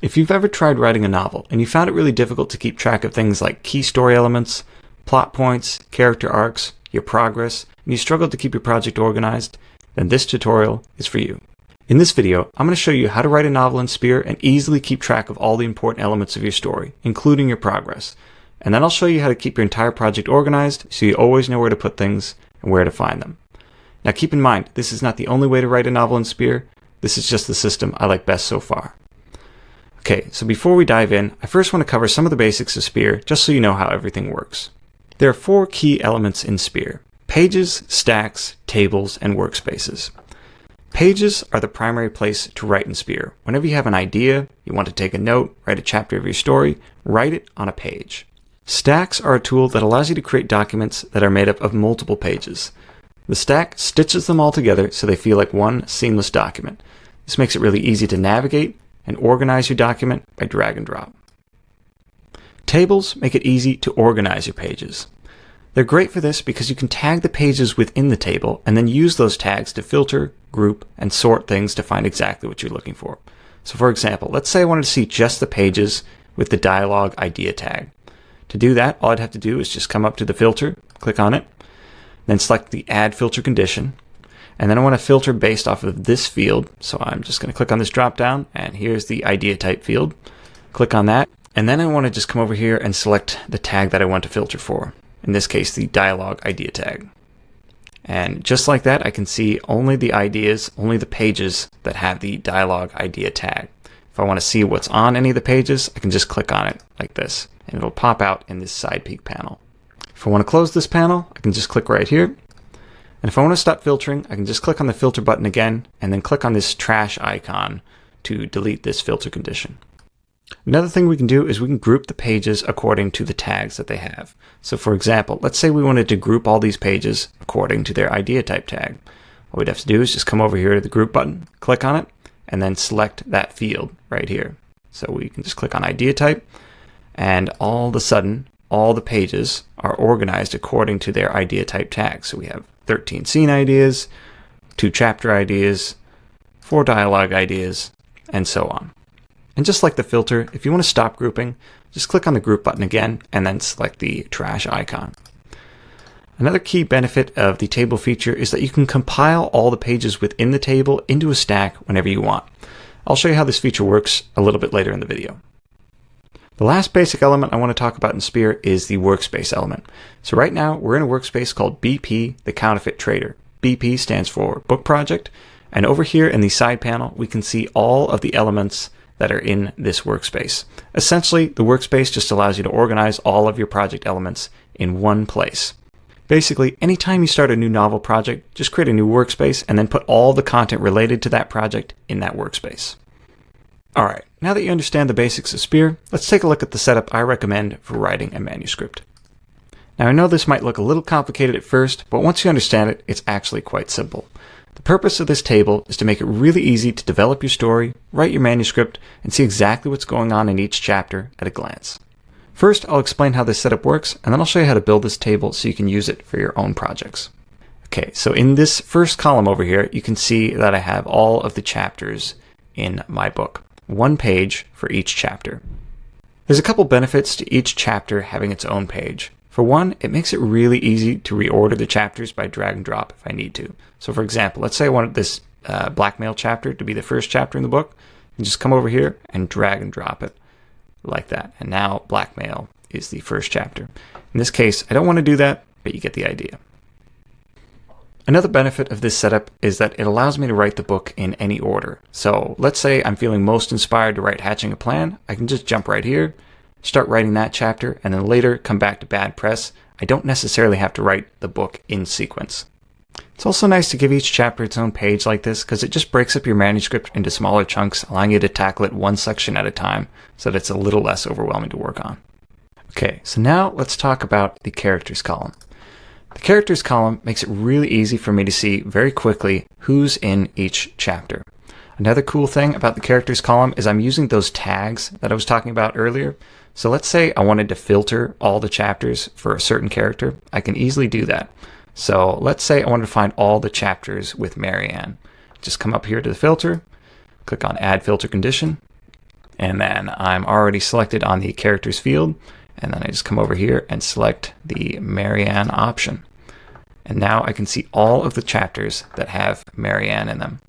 If you've ever tried writing a novel and you found it really difficult to keep track of things like key story elements, plot points, character arcs, your progress, and you struggled to keep your project organized, then this tutorial is for you. In this video, I'm going to show you how to write a novel in Speare and easily keep track of all the important elements of your story, including your progress. And then I'll show you how to keep your entire project organized so you always know where to put things and where to find them. Now keep in mind, this is not the only way to write a novel in Speare. This is just the system I like best so far. Okay, so before we dive in, I first want to cover some of the basics of Speare just so you know how everything works. There are 4 key elements in Speare: pages, stacks, tables, and workspaces. Pages are the primary place to write in Speare. Whenever you have an idea, you want to take a note, write a chapter of your story, write it on a page. Stacks are a tool that allows you to create documents that are made up of multiple pages. The stack stitches them all together so they feel like one seamless document. This makes it really easy to navigate and organize your document by drag and drop. Tables make it easy to organize your pages. They're great for this because you can tag the pages within the table and then use those tags to filter, group, and sort things to find exactly what you're looking for. So for example, let's say I wanted to see just the pages with the dialogue idea tag. To do that, all I'd have to do is just come up to the filter, click on it, then select the add filter condition, and then I want to filter based off of this field. So I'm just going to click on this drop down, and here's the idea type field. Click on that, and then I want to just come over here and select the tag that I want to filter for. In this case, the dialogue idea tag. And just like that, I can see only the ideas, only the pages that have the dialogue idea tag. If I want to see what's on any of the pages, I can just click on it like this, and it'll pop out in this side peek panel. If I want to close this panel, I can just click right here. And if I want to stop filtering, I can just click on the filter button again, and then click on this trash icon to delete this filter condition. Another thing we can do is we can group the pages according to the tags that they have. So for example, let's say we wanted to group all these pages according to their idea type tag. What we'd have to do is just come over here to the group button, click on it, and then select that field right here. So we can just click on idea type, and all of a sudden, all the pages are organized according to their idea type tag. So we have 13 scene ideas, 2 chapter ideas, 4 dialogue ideas, and so on. And just like the filter, if you want to stop grouping, just click on the group button again and then select the trash icon. Another key benefit of the table feature is that you can compile all the pages within the table into a stack whenever you want. I'll show you how this feature works a little bit later in the video. The last basic element I want to talk about in Speare is the workspace element. So right now we're in a workspace called BP, the Counterfeit Trader. BP stands for Book Project, and over here in the side panel we can see all of the elements that are in this workspace. Essentially, the workspace just allows you to organize all of your project elements in one place. Basically, anytime you start a new novel project, just create a new workspace and then put all the content related to that project in that workspace. Alright, now that you understand the basics of Speare, let's take a look at the setup I recommend for writing a manuscript. Now I know this might look a little complicated at first, but once you understand it, it's actually quite simple. The purpose of this table is to make it really easy to develop your story, write your manuscript, and see exactly what's going on in each chapter at a glance. First, I'll explain how this setup works, and then I'll show you how to build this table so you can use it for your own projects. Okay, so in this first column over here, you can see that I have all of the chapters in my book. 1 page for each chapter. There's a couple benefits to each chapter having its own page. For one, it makes it really easy to reorder the chapters by drag and drop if I need to. So for example, let's say I wanted this blackmail chapter to be the first chapter in the book. You just come over here and drag and drop it like that. And now blackmail is the first chapter. In this case, I don't want to do that, but you get the idea. Another benefit of this setup is that it allows me to write the book in any order. So let's say I'm feeling most inspired to write Hatching a Plan. I can just jump right here, start writing that chapter, and then later come back to Bad Press. I don't necessarily have to write the book in sequence. It's also nice to give each chapter its own page like this because it just breaks up your manuscript into smaller chunks, allowing you to tackle it one section at a time so that it's a little less overwhelming to work on. Okay, so now let's talk about the characters column. The characters column makes it really easy for me to see very quickly who's in each chapter. Another cool thing about the characters column is I'm using those tags that I was talking about earlier. So let's say I wanted to filter all the chapters for a certain character. I can easily do that. So let's say I wanted to find all the chapters with Marianne. Just come up here to the filter, click on Add Filter Condition, And then I'm already selected on the characters field. And then I just come over here and select the Marianne option. And now I can see all of the chapters that have Marianne in them.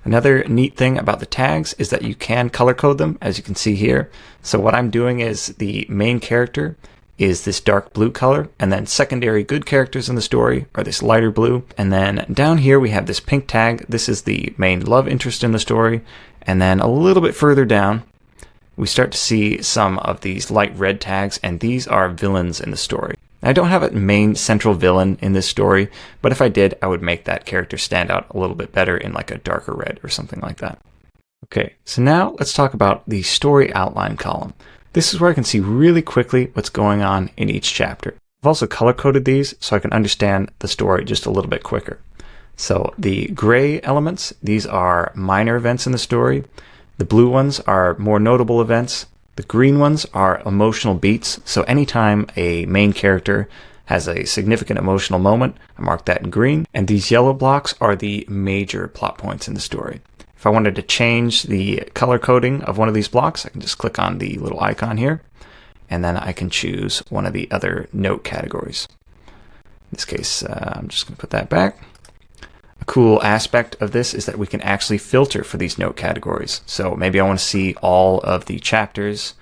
Another neat thing about the tags is that you can color code them, as you can see here. So what I'm doing is the main character is this dark blue color, and then secondary good characters in the story are this lighter blue. And then down here we have this pink tag. This is the main love interest in the story. And then a little bit further down, we start to see some of these light red tags, and these are villains in the story. I don't have a main central villain in this story, but if I did, I would make that character stand out a little bit better in like a darker red or something like that. Okay, so now let's talk about the story outline column. This is where I can see really quickly what's going on in each chapter. I've also color-coded these so I can understand the story just a little bit quicker. So the gray elements, these are minor events in the story. The blue ones are more notable events. The green ones are emotional beats. So anytime a main character has a significant emotional moment, I mark that in green. And these yellow blocks are the major plot points in the story. If I wanted to change the color coding of one of these blocks, I can just click on the little icon here, and then I can choose one of the other note categories. In this case, I'm just going to put that back. A cool aspect of this is that we can actually filter for these note categories. So maybe I want to see all of the chapters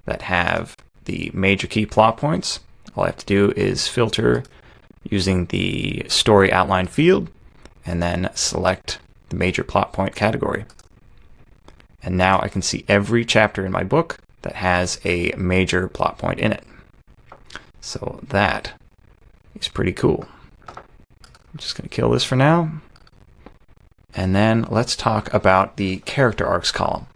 that have the major key plot points. All I have to do is filter using the story outline field and then select the major plot point category. And now I can see every chapter in my book that has a major plot point in it. So that is pretty cool. I'm just going to kill this for now. And then let's talk about the character arcs column.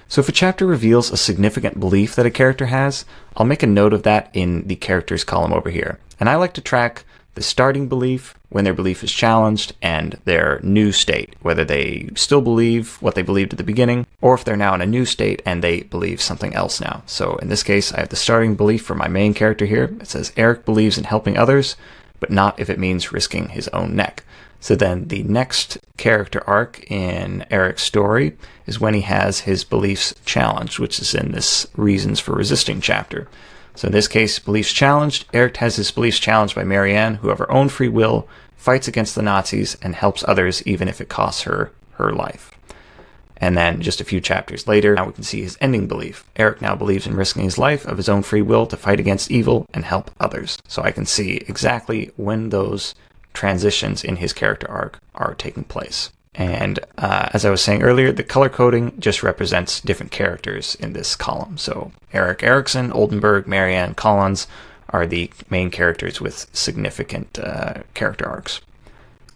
So if a chapter reveals a significant belief that a character has, I'll make a note of that in the characters column over here. And I like to track the starting belief, when their belief is challenged, and their new state, whether they still believe what they believed at the beginning, or if they're now in a new state and they believe something else now. So in this case, I have the starting belief for my main character here. It says Eric believes in helping others, but not if it means risking his own neck. So then the next character arc in Eric's story is when he has his beliefs challenged, which is in this Reasons for Resisting chapter. So in this case, beliefs challenged. Eric has his beliefs challenged by Marianne, who of her own free will fights against the Nazis and helps others even if it costs her her life. And then just a few chapters later, now we can see his ending belief. Eric now believes in risking his life of his own free will to fight against evil and help others. So I can see exactly when those transitions in his character arc are taking place. And as I was saying earlier, the color coding just represents different characters in this column. So Eric Erickson, Oldenburg, Marianne, Collins are the main characters with significant character arcs.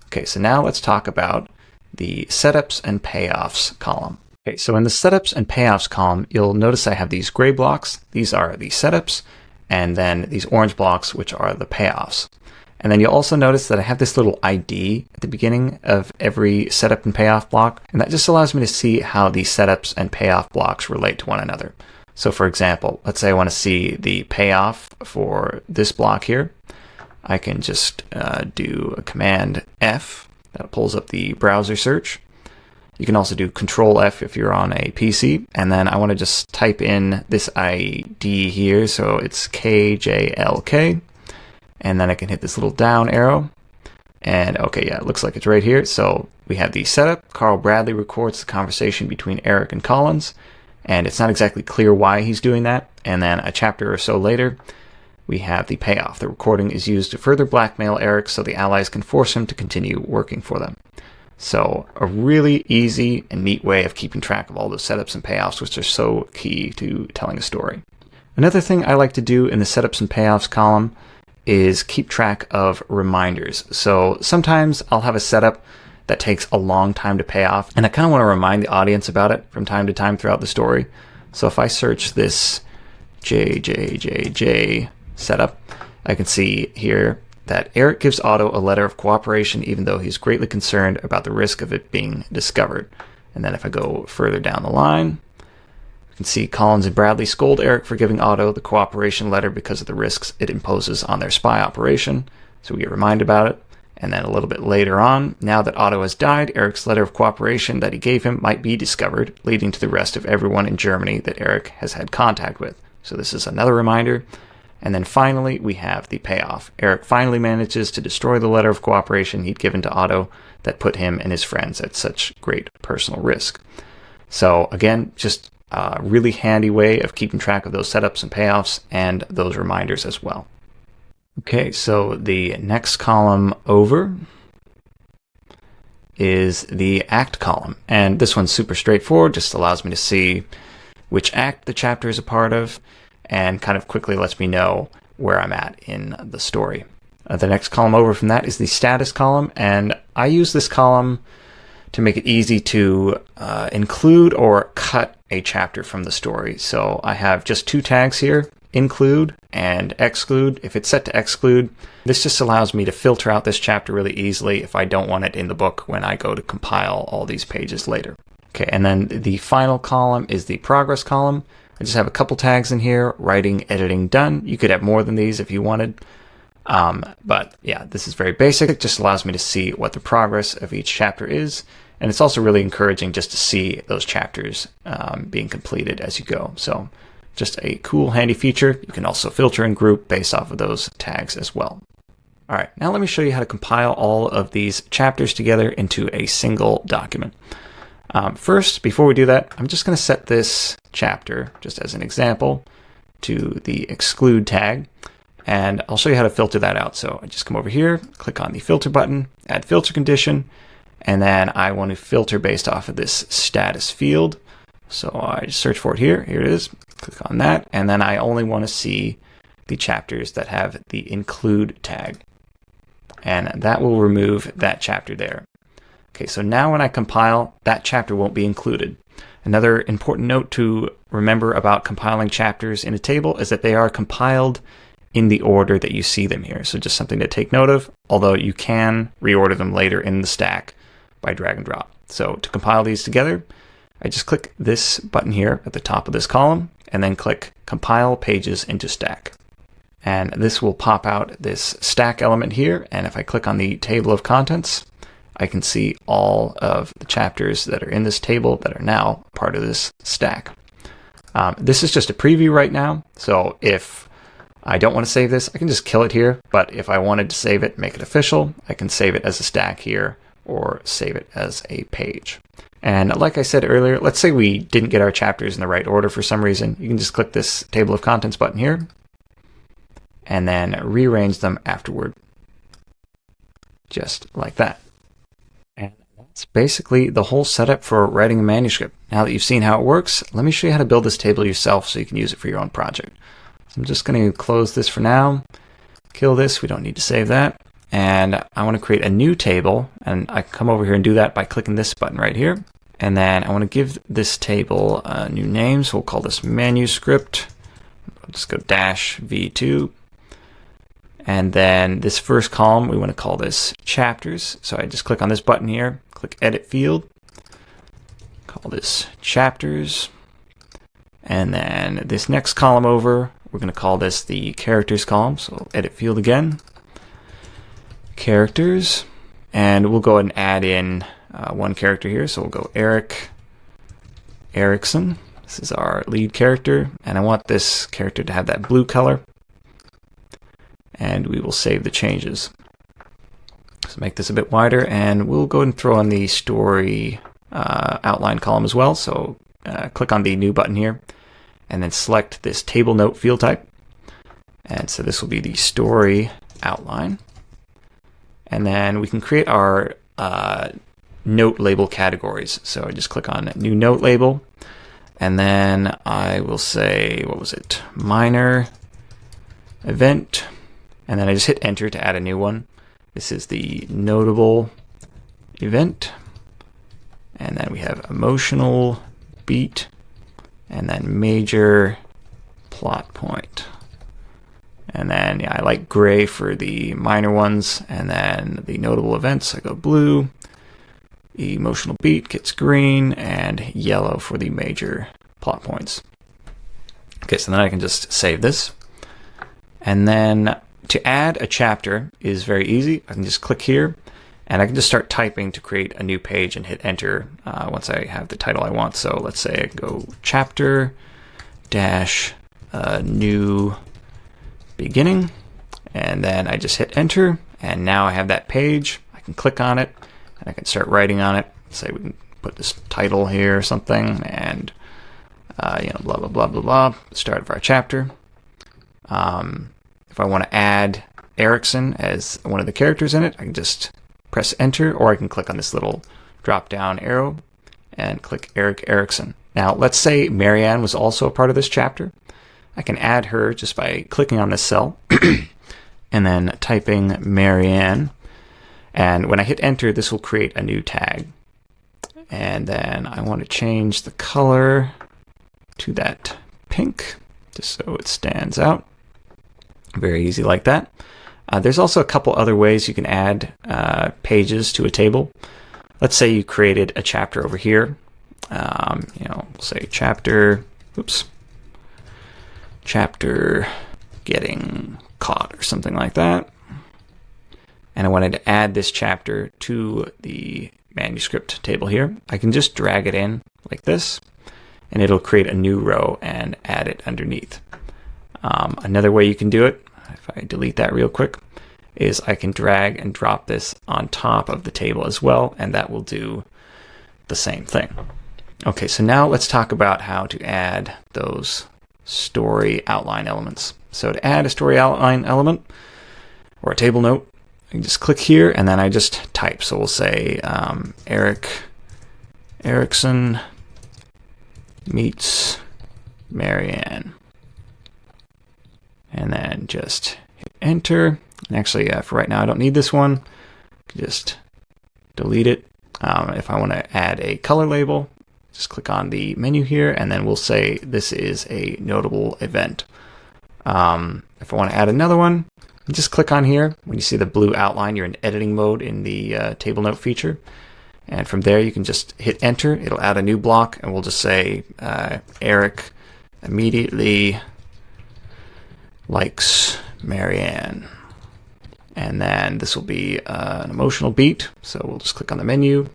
Okay, so now let's talk about the setups and payoffs column. Okay, so in the setups and payoffs column, you'll notice I have these gray blocks. These are the setups, and then these orange blocks, which are the payoffs. And then you'll also notice that I have this little ID at the beginning of every setup and payoff block, and that just allows me to see how the setups and payoff blocks relate to one another. So for example, let's say I want to see the payoff for this block here. I can just do a Command F. That pulls up the browser search. You can also do Control F if you're on a PC. And then I want to just type in this ID here. So it's KJLK. And then I can hit this little down arrow. And okay, yeah, it looks like it's right here. So we have the setup. Carl Bradley records the conversation between Eric and Collins. And it's not exactly clear why he's doing that. And then a chapter or so later, we have the payoff. The recording is used to further blackmail Eric so the Allies can force him to continue working for them. So a really easy and neat way of keeping track of all those setups and payoffs, which are so key to telling a story. Another thing I like to do in the setups and payoffs column is keep track of reminders. So sometimes I'll have a setup that takes a long time to pay off, and I kind of want to remind the audience about it from time to time throughout the story. So if I search this JJJJ setup, I can see here that Eric gives Otto a letter of cooperation even though he's greatly concerned about the risk of it being discovered. And then if I go further down the line, you can see Collins and Bradley scold Eric for giving Otto the cooperation letter because of the risks it imposes on their spy operation. So we get reminded about it. And then a little bit later on, now that Otto has died, Eric's letter of cooperation that he gave him might be discovered, leading to the arrest of everyone in Germany that Eric has had contact with. So this is another reminder. And then finally, we have the payoff. Eric finally manages to destroy the letter of cooperation he'd given to Otto that put him and his friends at such great personal risk. So again, just a really handy way of keeping track of those setups and payoffs and those reminders as well. Okay, so the next column over is the act column. And this one's super straightforward, just allows me to see which act the chapter is a part of and kind of quickly lets me know where I'm at in the story. The next column over from that is the status column, and I use this column to make it easy to include or cut a chapter from the story. So I have just two tags here, include and exclude. If it's set to exclude, this just allows me to filter out this chapter really easily if I don't want it in the book when I go to compile all these pages later. Okay, and then the final column is the progress column. I just have a couple tags in here, writing, editing, done. You could have more than these if you wanted. But yeah, this is very basic. It just allows me to see what the progress of each chapter is. And it's also really encouraging just to see those chapters being completed as you go. So just a cool, handy feature. You can also filter and group based off of those tags as well. All right, now let me show you how to compile all of these chapters together into a single document. First, before we do that, I'm just going to set this chapter, just as an example, to the exclude tag. And I'll show you how to filter that out. So I just come over here, click on the filter button, add filter condition, and then I want to filter based off of this status field. So I just search for it here. Here it is. Click on that. And then I only want to see the chapters that have the include tag. And that will remove that chapter there. Okay, so now when I compile, that chapter won't be included. Another important note to remember about compiling chapters in a table is that they are compiled in the order that you see them here. So just something to take note of, although you can reorder them later in the stack by drag and drop. So to compile these together, I just click this button here at the top of this column and then click Compile Pages into Stack. And this will pop out this stack element here. And if I click on the table of contents, I can see all of the chapters that are in this table that are now part of this stack. This is just a preview right now. So if I don't want to save this, I can just kill it here. But if I wanted to save it, make it official, I can save it as a stack here or save it as a page. And like I said earlier, let's say we didn't get our chapters in the right order for some reason. You can just click this table of contents button here and then rearrange them afterward, just like that. And that's basically the whole setup for writing a manuscript. Now that you've seen how it works, let me show you how to build this table yourself so you can use it for your own project. So I'm just going to close this for now, kill this, we don't need to save that. And I want to create a new table, and I can come over here and do that by clicking this button right here. And then I want to give this table a new name, so we'll call this Manuscript. I'll just go -v2. And then this first column, we want to call this Chapters. So I just click on this button here, click Edit Field, call this Chapters. And then this next column over, we're going to call this the Characters column. So Edit Field again, Characters. And we'll go ahead and add in one character here. So we'll go Eric Erickson. This is our lead character. And I want this character to have that blue color. And we will save the changes. So make this a bit wider, and we'll go ahead and throw on the story outline column as well. So click on the new button here, and then select this table note field type. And so this will be the story outline. And then we can create our note label categories. So I just click on new note label, and then I will say, what was it? Minor event. And then I just hit enter to add a new one. This is the notable event. And then we have emotional beat. And then major plot point. And then yeah, I like gray for the minor ones. And then the notable events, I go blue. The emotional beat gets green, and yellow for the major plot points. Okay, so then I can just save this. And then to add a chapter is very easy. I can just click here, and I can just start typing to create a new page and hit enter once I have the title I want. So let's say I go chapter dash new beginning, and then I just hit enter, and now I have that page. I can click on it, and I can start writing on it. Say we can put this title here or something, and blah blah blah blah blah. Start of our chapter. If I want to add Erickson as one of the characters in it, I can just press enter, or I can click on this little drop down arrow and click Eric Erickson. Now let's say Marianne was also a part of this chapter. I can add her just by clicking on this cell and then typing Marianne. And when I hit enter, this will create a new tag. And then I want to change the color to that pink, just so it stands out. Very easy like that. There's also a couple other ways you can add pages to a table. Let's say you created a chapter over here. We'll say chapter getting caught or something like that. And I wanted to add this chapter to the manuscript table here. I can just drag it in like this, and it'll create a new row and add it underneath. Another way you can do it, if I delete that real quick, is I can drag and drop this on top of the table as well, and that will do the same thing. Okay, so now let's talk about how to add those story outline elements. So to add a story outline element or a table note, I can just click here, and then I just type. So we'll say Erickson meets Marianne. And then just hit enter. And actually, for right now, I don't need this one. Just delete it. If I want to add a color label, just click on the menu here, and then we'll say this is a notable event. If I want to add another one, just click on here. When you see the blue outline, you're in editing mode in the table note feature. And from there, you can just hit enter. It'll add a new block, and we'll just say Eric immediately likes Marianne. And then this will be an emotional beat. So we'll just click on the menu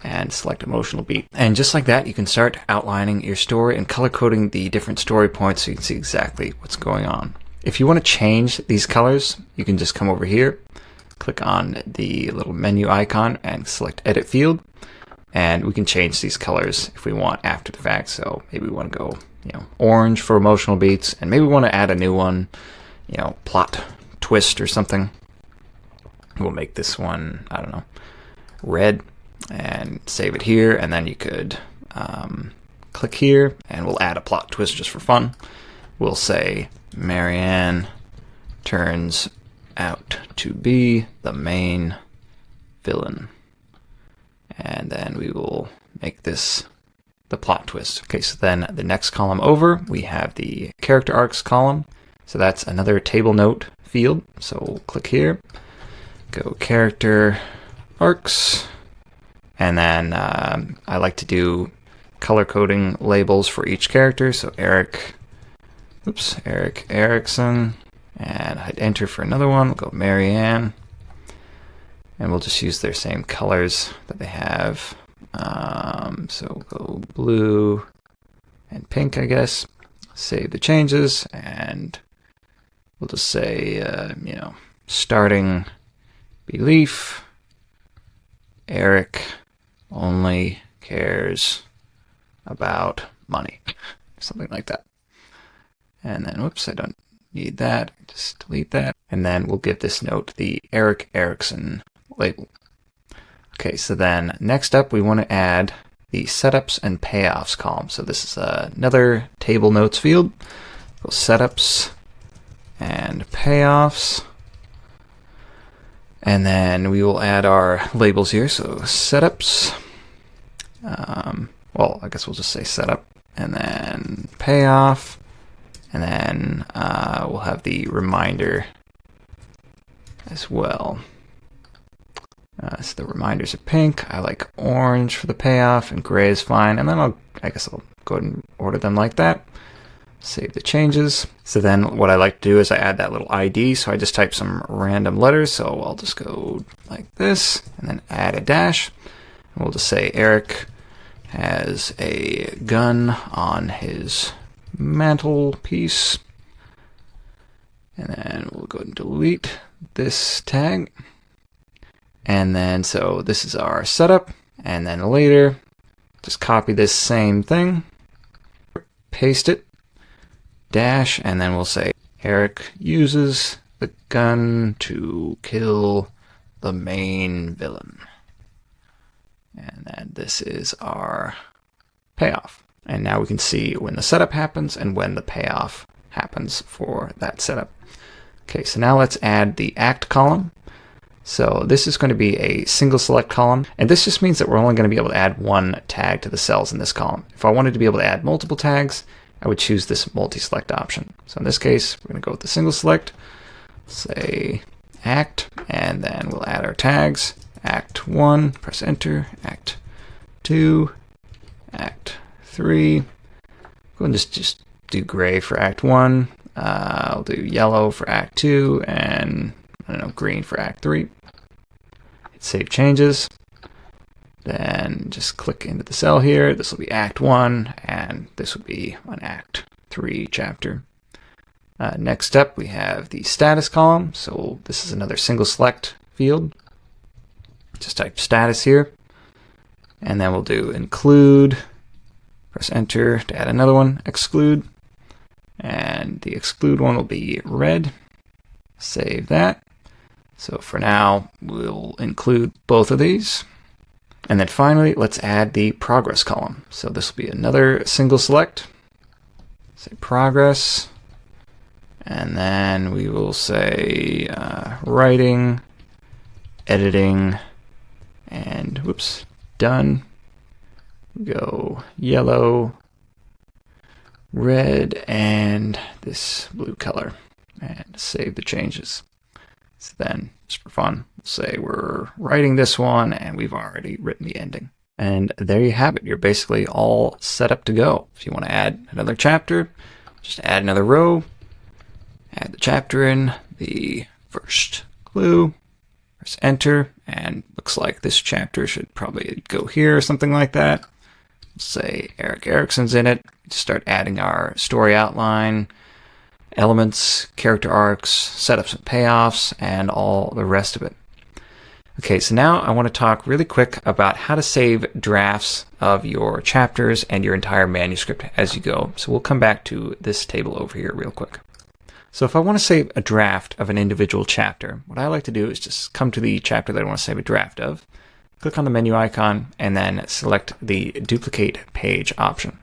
and select emotional beat. And just like that, you can start outlining your story and color coding the different story points so you can see exactly what's going on. If you want to change these colors, you can just come over here, click on the little menu icon and select edit field. And we can change these colors if we want after the fact. So maybe we want to go, orange for emotional beats, and maybe we want to add a new one, plot twist or something. We'll make this one, I don't know, red, and save it here. And then you could click here, and we'll add a plot twist just for fun. We'll say Marianne turns out to be the main villain. And then we will make this the plot twist. Okay, so then the next column over, we have the character arcs column. So that's another table note field. So we'll click here, go character arcs, and then I like to do color coding labels for each character. So Eric Erickson, and I'd enter for another one. We'll go Marianne, and we'll just use their same colors that they have. So we'll go blue and pink, I guess. Save the changes, and we'll just say, starting belief, Eric only cares about money, something like that. And then, whoops, I don't need that. Just delete that. And then we'll give this note the Eric Erickson label. Okay, so then next up, we want to add the setups and payoffs column. So this is another table notes field. Go setups and payoffs. And then we will add our labels here. So setups. Well, I guess we'll just say setup, and then payoff. And then we'll have the reminder as well. So the reminders are pink. I like orange for the payoff, and gray is fine. And then I guess I'll go ahead and order them like that. Save the changes. So then what I like to do is I add that little ID. So I just type some random letters. So I'll just go like this and then add a dash. And we'll just say Eric has a gun on his mantelpiece. And then we'll go ahead and delete this tag. And then so this is our setup. And then later, just copy this same thing, paste it, dash, and then we'll say Eric uses the gun to kill the main villain. And then this is our payoff. And now we can see when the setup happens and when the payoff happens for that setup. Okay, so now let's add the act column. So this is going to be a single select column, and this just means that we're only going to be able to add one tag to the cells in this column. If I wanted to be able to add multiple tags, I would choose this multi-select option. So in this case, we're going to go with the single select, say act, and then we'll add our tags. Act 1, press enter, act 2, act 3. Go and just do gray for act 1. I'll do yellow for act 2, and I don't know, green for act 3. Hit save changes. Then just click into the cell here. This will be act 1, and this will be an act 3 chapter. Next up, we have the status column. So this is another single select field. Just type status here, and then we'll do include. Press enter to add another one, exclude. And the exclude one will be red. Save that. So for now, we'll include both of these. And then finally, let's add the progress column. So this will be another single select. Say progress. And then we will say writing, editing, and whoops, done. Go yellow, red, and this blue color. And save the changes. So then, just for fun, we'll say we're writing this one, and we've already written the ending. And there you have it. You're basically all set up to go. If you want to add another chapter, just add another row, add the chapter in, the first clue, press enter, and looks like this chapter should probably go here or something like that. We'll say Eric Erickson's in it. Just start adding our story outline, elements, character arcs, setups and payoffs, and all the rest of it. Okay, so now I want to talk really quick about how to save drafts of your chapters and your entire manuscript as you go. So we'll come back to this table over here real quick. So if I want to save a draft of an individual chapter, what I like to do is just come to the chapter that I want to save a draft of, click on the menu icon, and then select the duplicate page option.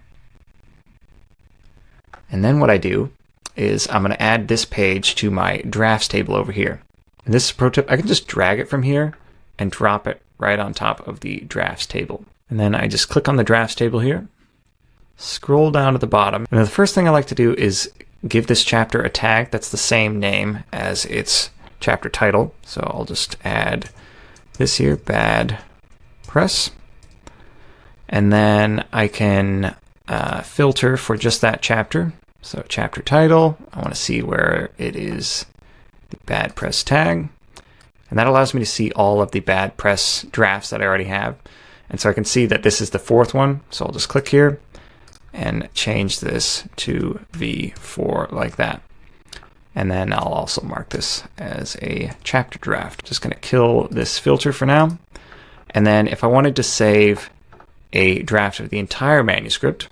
And then what I do is I'm going to add this page to my drafts table over here. And this is a pro tip. I can just drag it from here and drop it right on top of the drafts table. And then I just click on the drafts table here, scroll down to the bottom. And the first thing I like to do is give this chapter a tag that's the same name as its chapter title. So I'll just add this here, bad press. And then I can filter for just that chapter. So chapter title, I want to see where it is the bad press tag. And that allows me to see all of the bad press drafts that I already have. And so I can see that this is the fourth one. So I'll just click here and change this to V4 like that. And then I'll also mark this as a chapter draft. Just going to kill this filter for now. And then if I wanted to save a draft of the entire manuscript,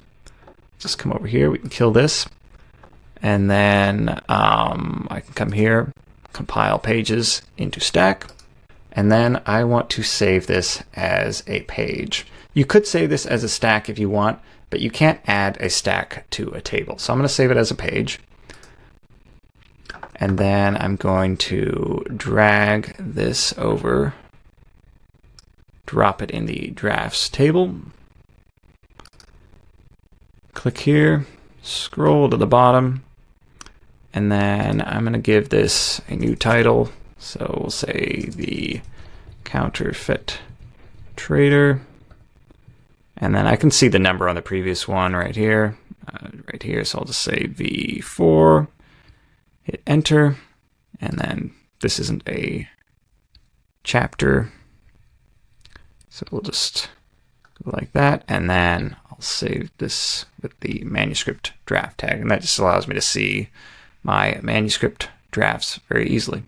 just come over here, we can kill this. And then I can come here, compile pages into stack. And then I want to save this as a page. You could save this as a stack if you want, but you can't add a stack to a table. So I'm going to save it as a page. And then I'm going to drag this over, drop it in the drafts table. Click here, scroll to the bottom, and then I'm going to give this a new title. So we'll say the counterfeit trader. And then I can see the number on the previous one right here. right here. So I'll just say V4, hit enter, and then this isn't a chapter. So we'll just go like that, and then I'll save this with the manuscript draft tag, and that just allows me to see my manuscript drafts very easily.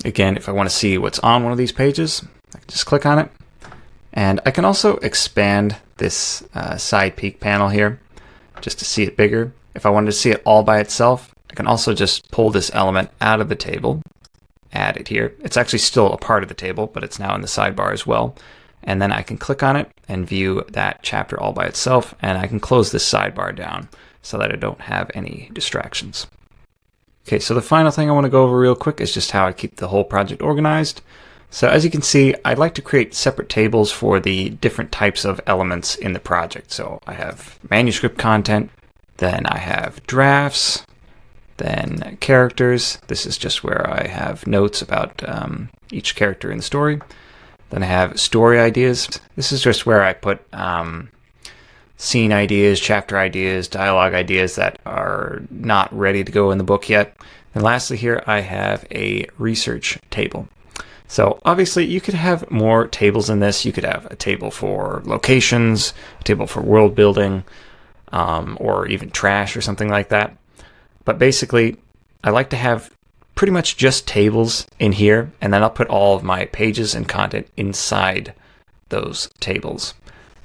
Again, if I want to see what's on one of these pages, I can just click on it. And I can also expand this side peek panel here just to see it bigger. If I wanted to see it all by itself, I can also just pull this element out of the table, add it here. It's actually still a part of the table, but it's now in the sidebar as well. And then I can click on it and view that chapter all by itself, and I can close this sidebar down so that I don't have any distractions. Okay, so the final thing I want to go over real quick is just how I keep the whole project organized. So as you can see, I like to create separate tables for the different types of elements in the project. So I have manuscript content, then I have drafts, then characters. This is just where I have notes about each character in the story. Then I have story ideas. This is just where I put scene ideas, chapter ideas, dialogue ideas that are not ready to go in the book yet. And lastly here, I have a research table. So obviously you could have more tables in this. You could have a table for locations, a table for world building, or even trash or something like that. But basically, I like to have pretty much just tables in here, and then I'll put all of my pages and content inside those tables.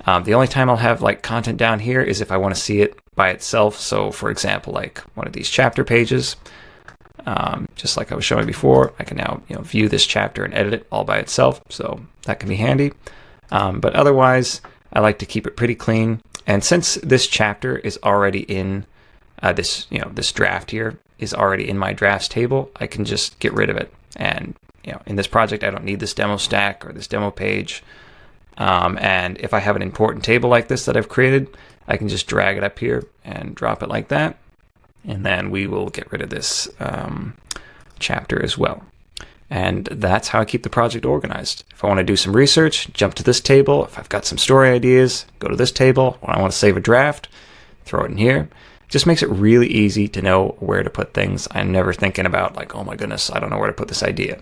The only time I'll have like content down here is if I want to see it by itself. So for example, like one of these chapter pages, just like I was showing before, I can now view this chapter and edit it all by itself. So that can be handy. But otherwise, I like to keep it pretty clean. And since this chapter is already in this draft here is already in my drafts table, I can just get rid of it. And in this project, I don't need this demo stack or this demo page. And if I have an important table like this that I've created, I can just drag it up here and drop it like that. And then we will get rid of this chapter as well. And that's how I keep the project organized. If I want to do some research, jump to this table. If I've got some story ideas, go to this table. When I want to save a draft, throw it in here. It just makes it really easy to know where to put things. I'm never thinking about like, oh my goodness, I don't know where to put this idea.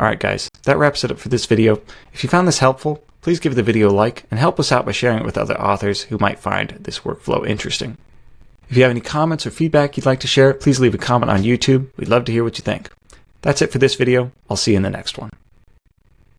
All right, guys, that wraps it up for this video. If you found this helpful, please give the video a like and help us out by sharing it with other authors who might find this workflow interesting. If you have any comments or feedback you'd like to share, please leave a comment on YouTube. We'd love to hear what you think. That's it for this video. I'll see you in the next one.